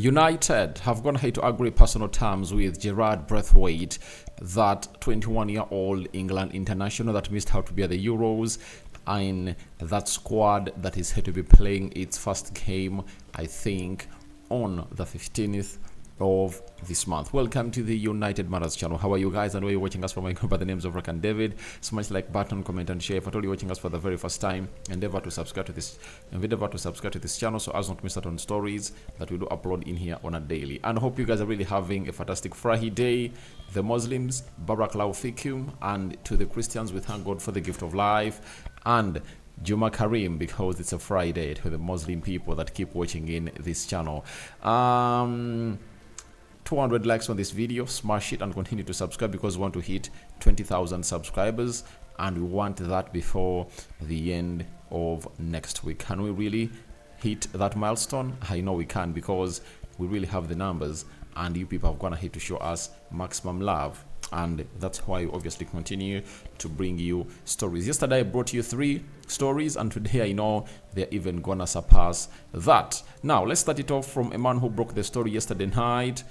United have gone ahead to agree personal terms with Jarrad Branthwaite, that 21-year-old England international that missed out to be at the Euros, in that squad that is here to be playing its first game, I think, on the 15th of this month. Welcome to the United Matters channel. How are you guys, and where you're watching us from? I go by the names of Rock and David. Smash like button, comment and share. If at all you're watching us for the very first time, endeavor to subscribe to this channel so as not to miss out on stories that we do upload in here on a daily. And I hope you guys are really having a fantastic Friday. The Muslims, Barakallahu Fikum, and to the Christians, we thank God for the gift of life, and Juma Karim, because it's a Friday, to the Muslim people that keep watching in this channel. 200 likes on this video, smash it and continue to subscribe, because we want to hit 20,000 subscribers, and we want that before the end of next week. Can we really hit that milestone? I know we can, because we really have the numbers, and you people have gone ahead to show us maximum love, and that's why we obviously continue to bring you stories. Yesterday I brought you 3 stories, and today I know they're even gonna surpass that. Now let's start it off from a man who broke the story yesterday night.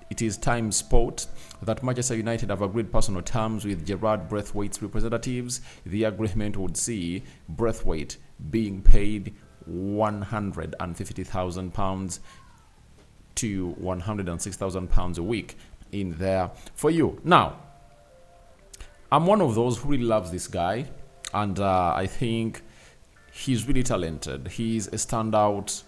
It is Time Sport that Manchester United have agreed personal terms with Jarrad Branthwaite's representatives. The agreement would see Branthwaite being paid £150,000 to £106,000 a week in there for you. Now, I'm one of those who really loves this guy, and I think he's really talented. He's a standout.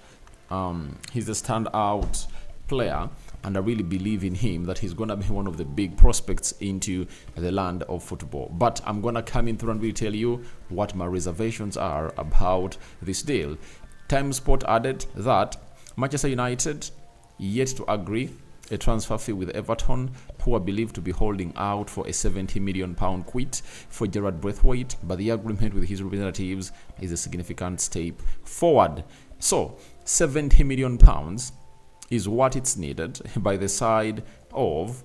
He's a standout player, and I really believe in him that he's gonna be one of the big prospects into the land of football. But I'm gonna come in through and really tell you what my reservations are about this deal. Time Sport added that Manchester United yet to agree a transfer fee with Everton, who are believed to be holding out for a £70 million quid for Jarrad Branthwaite, but the agreement with his representatives is a significant step forward. So £70 million is what it's needed by the side of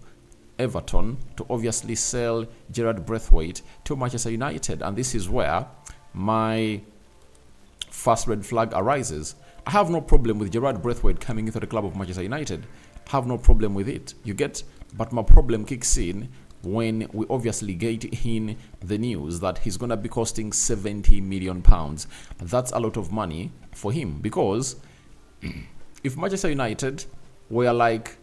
Everton to obviously sell Jarrad Branthwaite to Manchester United, and this is where my first red flag arises. I have no problem with Jarrad Branthwaite coming into the club of Manchester United. Have no problem with it, you get? But my problem kicks in when we obviously get in the news that he's gonna be costing £70 million. That's a lot of money for him, because if Manchester United were like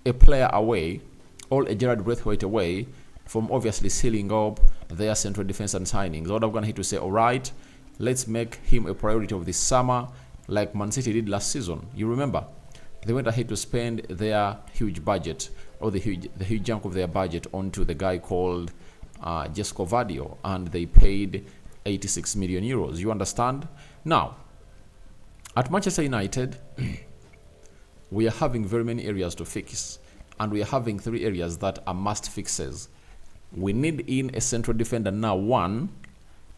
a player away, or a Jarrad Branthwaite away from obviously sealing up their central defense and signings, what I'm gonna hit to say, all right, let's make him a priority of this summer, like Man City did last season. You remember, they went ahead to spend their huge budget, or the huge chunk of their budget, onto the guy called Jesco Vadio, and they paid 86 million euros. You understand? Now, at Manchester United, we are having very many areas to fix, and we are having 3 areas that are must fixes. We need in a central defender now, one,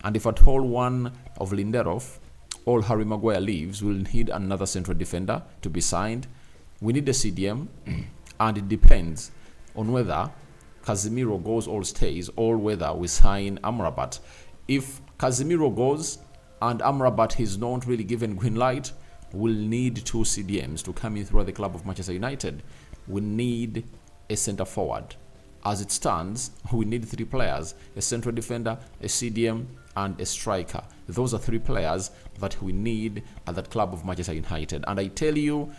and if at all one of Lindelof or Harry Maguire leaves, we'll need another central defender to be signed. We need a CDM, and it depends on whether Casemiro goes or stays, or whether we sign Amrabat. If Casemiro goes and Amrabat is not really given green light, we'll need 2 CDMs to come in through the club of Manchester United. We need a centre forward. As it stands, we need 3 players: a central defender, a CDM, and a striker. Those are 3 players that we need at that club of Manchester United. And I tell you,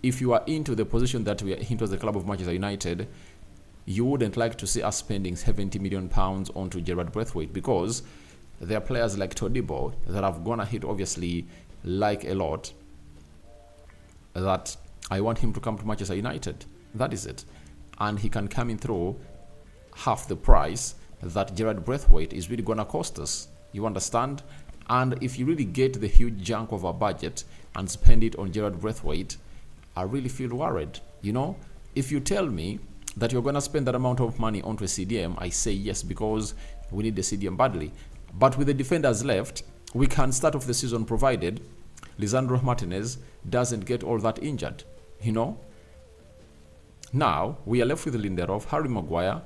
if you are into the position that we are into as the club of Manchester United, you wouldn't like to see us spending £70 million onto Jarrad Branthwaite, because there are players like Todibo that have gone ahead, obviously, like a lot, that I want him to come to Manchester United. That is it. And he can come in through half the price that Jarrad Branthwaite is really gonna cost us. You understand? And if you really get the huge chunk of our budget and spend it on Jarrad Branthwaite, I really feel worried. You know, if you tell me that you're gonna spend that amount of money onto a CDM, I say yes, because we need the CDM badly. But with the defenders left, we can start off the season provided Lisandro Martinez doesn't get all that injured, you know. Now we are left with Lindelof, Harry Maguire,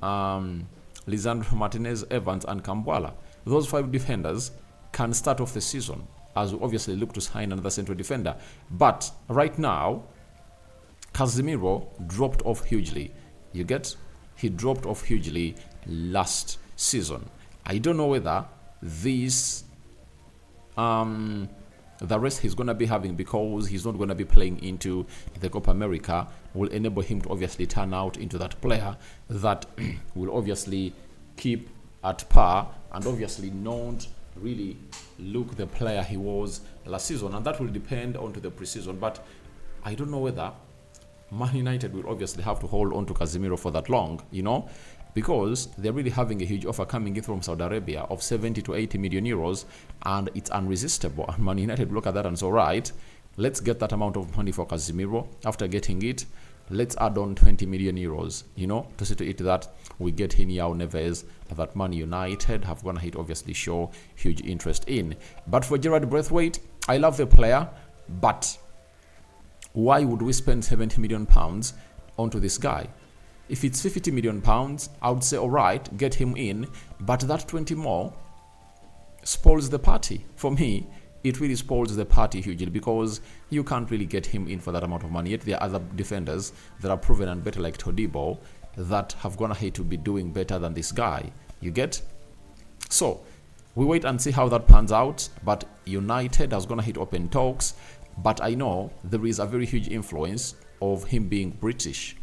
Lisandro Martinez, Evans, and Kambwala. Those 5 defenders can start off the season as we obviously look to sign another central defender. But right now, Casemiro dropped off hugely. You get? He dropped off hugely last season. I don't know whether this the rest he's going to be having, because he's not going to be playing into the Copa America, will enable him to obviously turn out into that player that will obviously keep at par and obviously not really look the player he was last season. And that will depend on to the preseason. But I don't know whether Man United will obviously have to hold on to Casemiro for that long, because they're really having a huge offer coming in from Saudi Arabia of 70 to 80 million euros, and it's unresistible. And Man United look at that and say, right, let's get that amount of money for Casemiro. After getting it, let's add on 20 million euros, to see to it that we get João Neves, that Man United have gone ahead obviously show huge interest in. But for Jarrad Branthwaite, I love the player, but why would we spend 70 million pounds onto this guy? If it's 50 million pounds, I would say, all right, get him in, but that 20 more spoils the party. For me, it really spoils the party hugely, because you can't really get him in for that amount of money. Yet there are other defenders that are proven and better, like Todibo, that have gone ahead to be doing better than this guy. You get? So we wait and see how that pans out. But United has gone ahead open talks. But I know there is a very huge influence of him being British,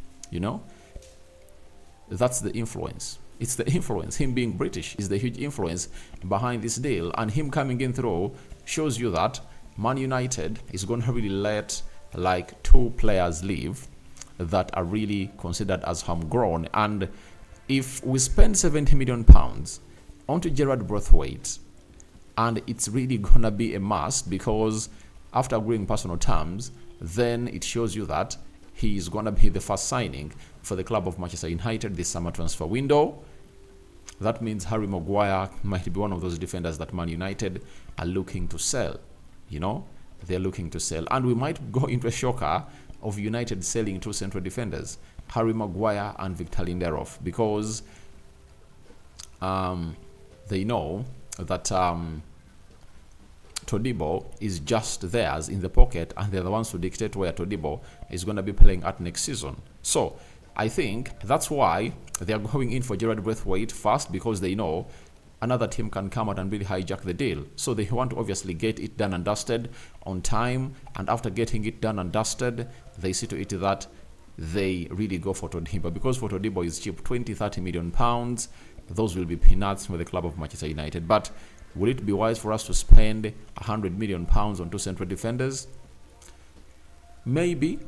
That's the influence. It's the influence. Him being British is the huge influence behind this deal. And him coming in through shows you that Man United is going to really let like 2 players leave that are really considered as homegrown. And if we spend 70 million pounds onto Jarrad Branthwaite, and it's really going to be a must, because after agreeing personal terms, then it shows you that he is going to be the first signing for the club of Manchester United this summer transfer window. That means Harry Maguire might be one of those defenders that Man United are looking to sell. They're looking to sell. And we might go into a shocker of United selling 2 central defenders, Harry Maguire and Victor Lindelof, because they know that Todibo is just theirs in the pocket, and they're the ones who dictate where Todibo is going to be playing at next season. So I think that's why they're going in for Jarrad Branthwaite first, because they know another team can come out and really hijack the deal. So they want to obviously get it done and dusted on time, and after getting it done and dusted, they see to it that they really go for Todibo, because for Todibo is cheap, 20-30 million pounds. Those will be peanuts for the club of Manchester United. But will it be wise for us to spend 100 million pounds on 2 central defenders? Maybe,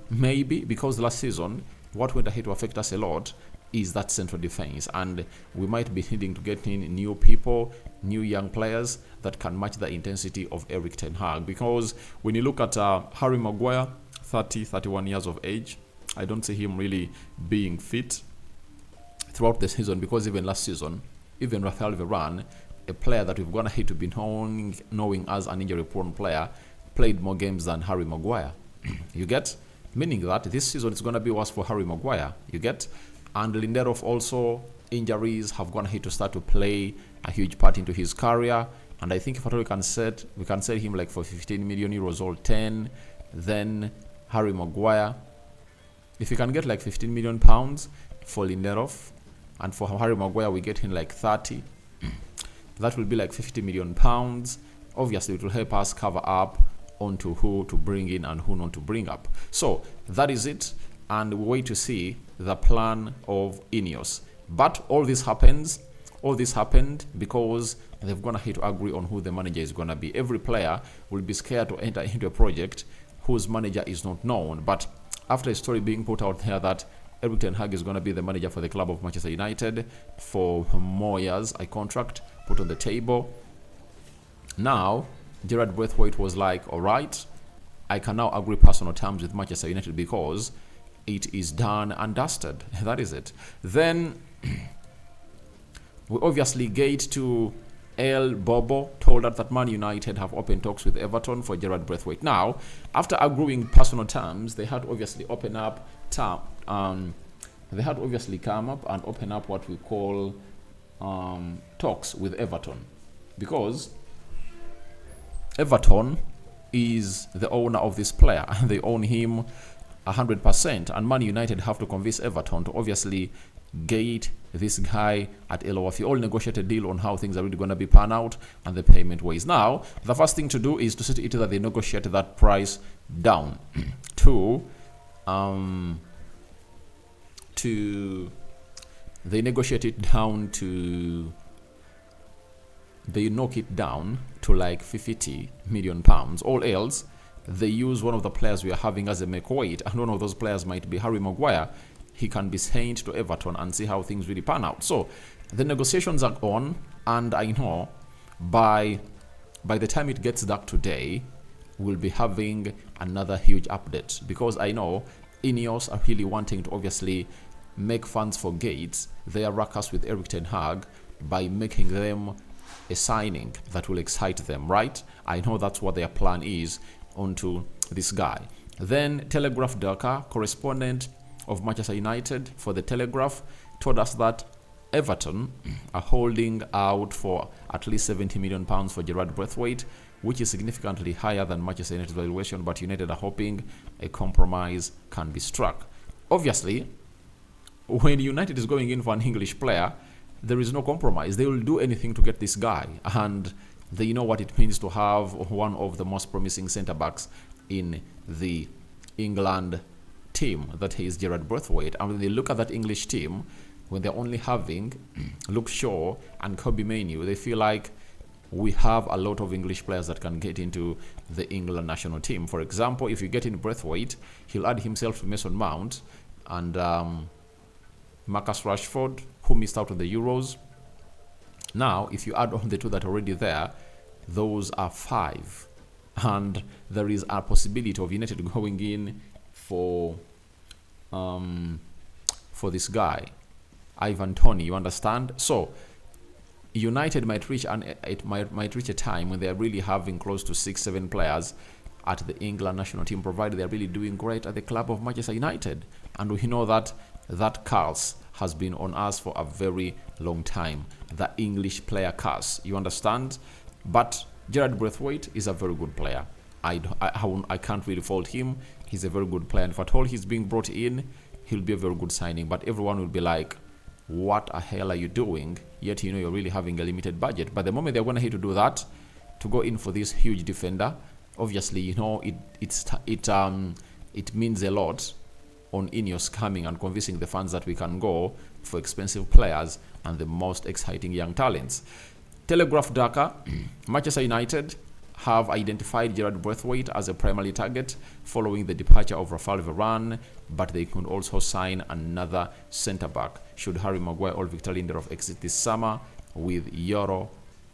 because last season, what went ahead to affect us a lot is that central defense, and we might be needing to get in new people, new young players that can match the intensity of Erik ten Hag. Because when you look at Harry Maguire, 31 years of age, I don't see him really being fit throughout the season, because even last season, even Rafael Varane, a player that we've gone ahead to be knowing as an injury-prone player, played more games than Harry Maguire. You get? Meaning that this season is going to be worse for Harry Maguire. You get? And Lindelof also, injuries have gone ahead to start to play a huge part into his career. And I think if at all we can sell him like for 15 million euros or 10, then Harry Maguire, if we can get like 15 million pounds for Lindelof, and for Harry Maguire we get him like 30, that will be like 50 million pounds. Obviously it will help us cover up onto who to bring in and who not to bring up. So that is it, and we wait to see the plan of Ineos. But all this happened because they've gone ahead to agree on who the manager is going to be. Every player will be scared to enter into a project whose manager is not known. But after a story being put out there that Erik ten Hag is going to be the manager for the club of Manchester United for more years, a contract put on the table. Now, Jarrad Branthwaite was like, all right, I can now agree personal terms with Manchester United because it is done and dusted. That is it. Then we obviously get to El Bobo told us that Man United have open talks with Everton for Jarrad Branthwaite. Now, after agreeing personal terms, they had obviously open up they had obviously come up and open up what we call talks with Everton, because Everton is the owner of this player. They own him 100%, and Man United have to convince Everton to obviously get this guy at a lower fee. All negotiated deal on how things are really going to be pan out and the payment ways. Now, the first thing to do is to see to it that they negotiate that price down to they negotiate it down to, they knock it down to like 50 million pounds. All else, they use one of the players we are having as a make weight, and one of those players might be Harry Maguire. He can be sent to Everton and see how things really pan out. So the negotiations are on, and I know by the time it gets dark today, we'll be having another huge update, because I know Ineos are really wanting to obviously make funds for Gates. They are ruckus with Erik ten Hag by making them a signing that will excite them, right? I know that's what their plan is onto this guy. Then Telegraph Dhaka, correspondent of Manchester United for the Telegraph, told us that Everton are holding out for at least 70 million pounds for Jarrad Branthwaite, which is significantly higher than Manchester United's valuation, but United are hoping a compromise can be struck. Obviously, when United is going in for an English player, there is no compromise. They will do anything to get this guy, and they know what it means to have one of the most promising centre-backs in the England team, that is Jarrad Branthwaite. And when they look at that English team, when they're only having Luke Shaw and Kobe Mainoo, they feel like we have a lot of English players that can get into the England national team. For example, if you get in Branthwaite, he'll add himself to Mason Mount and Marcus Rashford, who missed out on the Euros. Now, if you add on the two that are already there, those are 5. And there is a possibility of United going in for this guy, Ivan Toney, you understand? So United might reach might reach a time when they are really having close to 6-7 players at the England national team, provided they are really doing great at the club of Manchester United. And we know that that curse has been on us for a very long time, the English player curse, you understand? But Jarrad Branthwaite is a very good player. I can't really fault him. He's a very good player, and if at all he's being brought in, he'll be a very good signing. But everyone will be like, what the hell are you doing? Yet you know you're really having a limited budget. But the moment they're going to hit to do that, to go in for this huge defender, obviously you know it means a lot on Ineos coming and convincing the fans that we can go for expensive players and the most exciting young talents. Telegraph Dhaka, Manchester United have identified Jarrad Branthwaite as a primary target following the departure of Rafael Varane, but they could also sign another centre-back should Harry Maguire or Victor Lindelof exit this summer with Euro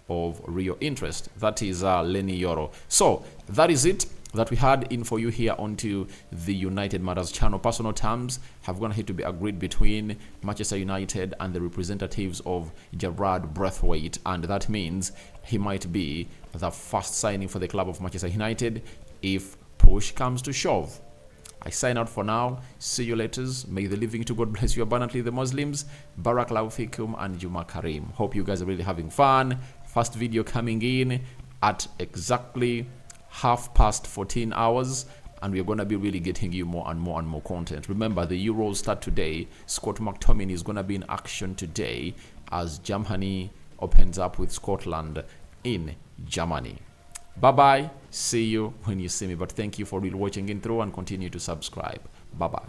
of real interest. That is Lenny Euro. So that is it that we had in for you here onto the United Matters channel. Personal terms have gone ahead to be agreed between Manchester United and the representatives of Jarrad Branthwaite, and that means he might be the first signing for the club of Manchester United if push comes to shove. I sign out for now. See you later. May the living to God bless you abundantly, the Muslims. Barakallahu fikum and Juma Kareem. Hope you guys are really having fun. First video coming in at exactly 14 hours, and we're going to be really getting you more and more and more content. Remember, the Euros start today. Scott McTominay is going to be in action today as Germany opens up with Scotland in Germany. Bye bye. See you when you see me. But thank you for really watching in through, and continue to subscribe. Bye bye.